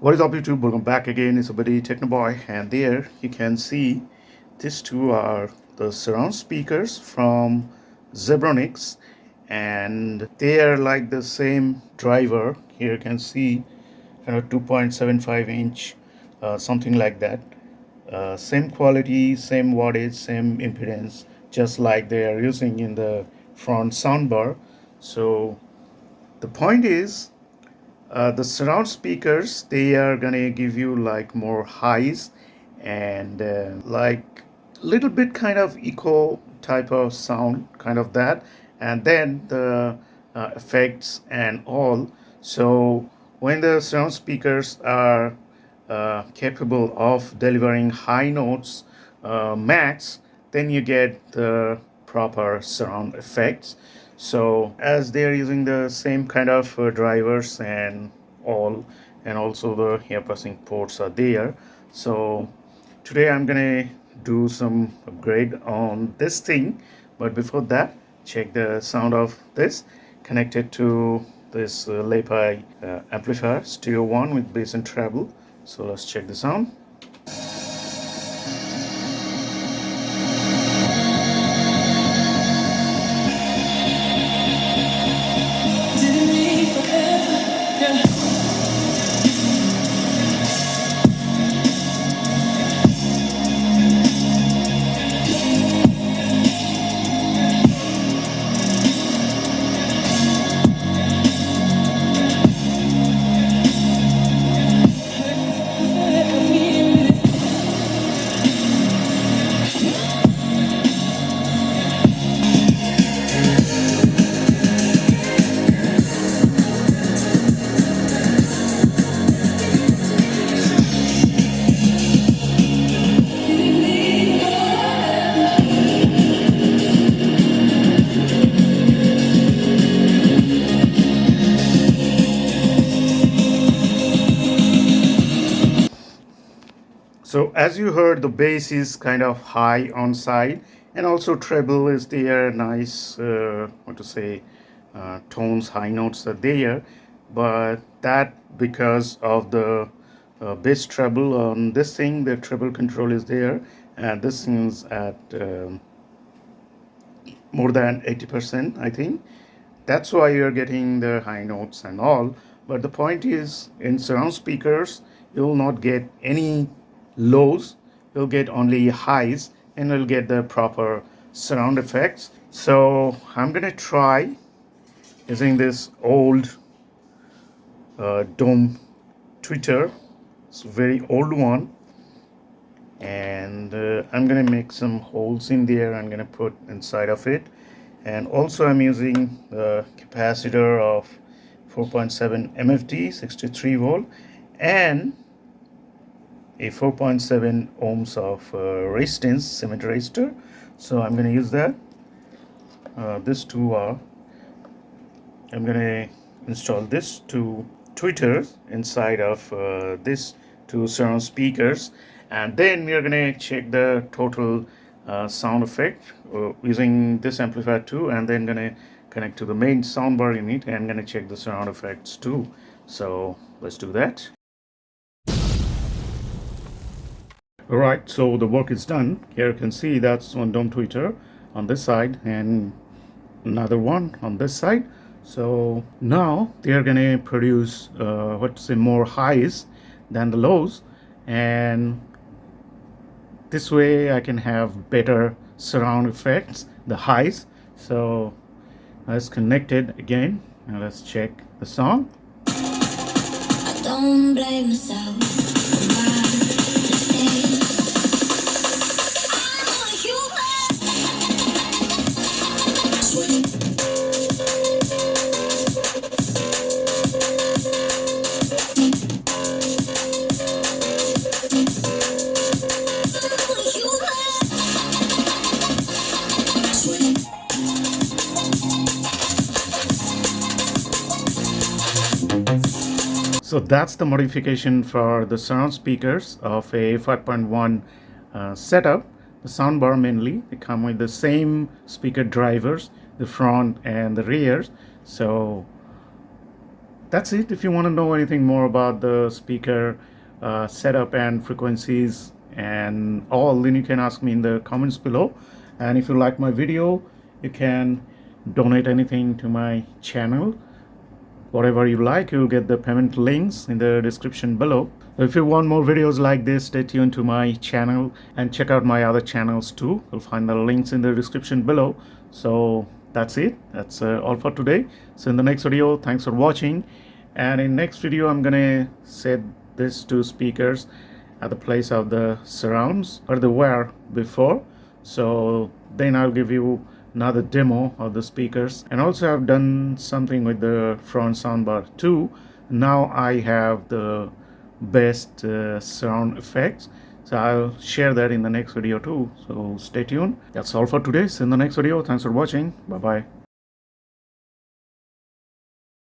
What is up, YouTube? Welcome back again. It's a buddy Technoboy, and there you can see these two are the surround speakers from Zebronics, and they are like the same driver. Here you can see 2.75 inch, something like that. Same quality, same wattage, same impedance, just like they are using in the front soundbar. So the point is, the surround speakers, they are gonna give you like more highs and like little bit kind of echo type of sound, kind of that, and then the effects and all. So when the surround speakers are capable of delivering high notes max, then you get the proper surround effects. So as they are using the same kind of drivers and all, and also the ear pressing ports are there. So today I'm gonna do some upgrade on this thing, but before that, check the sound of this connected to this UPI amplifier, stereo 1 with bass and treble. So let's check the sound. So as you heard, the bass is kind of high on side, and also treble is there, nice, tones, high notes are there, but that because of the bass treble on this thing, the treble control is there, and this is at more than 80%, I think. That's why you're getting the high notes and all. But the point is, in surround speakers, you will not get any lows, you'll get only highs, and you'll get the proper surround effects. So I'm gonna try using this old dome tweeter. It's a very old one, and I'm gonna make some holes in there. I'm gonna put inside of it, and also I'm using the capacitor of 4.7 MFT 63 volt and a 4.7 ohms of resistance, cement resistor. So I'm gonna use that. These two are, I'm gonna install this two tweeters inside of this two surround speakers, and then we are gonna check the total sound effect using this amplifier too, and then gonna connect to the main soundbar unit and gonna check the surround effects too. So let's do that. Alright, so the work is done. Here you can see that's one dome tweeter on this side and another one on this side. So now they are gonna produce more highs than the lows, and this way I can have better surround effects, the highs. So let's connect it again and let's check the song. I don't blame myself for my mistakes. So that's the modification for the surround speakers of a 5.1 setup. The soundbar mainly, they come with the same speaker drivers, the front and the rear. So That's it. If you want to know anything more about the speaker setup and frequencies and all, then you can ask me in the comments below. And if you like my video, you can donate anything to my channel. Whatever you like, you'll get the payment links in the description below. If you want more videos like this, stay tuned to my channel and check out my other channels too. You'll find the links in the description below. So that's it. That's all for today. So in the next video, thanks for watching. And in next video, I'm gonna set these two speakers at the place of the surrounds where they were before. So then I'll give you another demo of the speakers, and also I've done something with the front soundbar too. Now I have the best sound effects, so I'll share that in the next video too. So stay tuned. That's all for today. See you in the next video. Thanks for watching. Bye bye.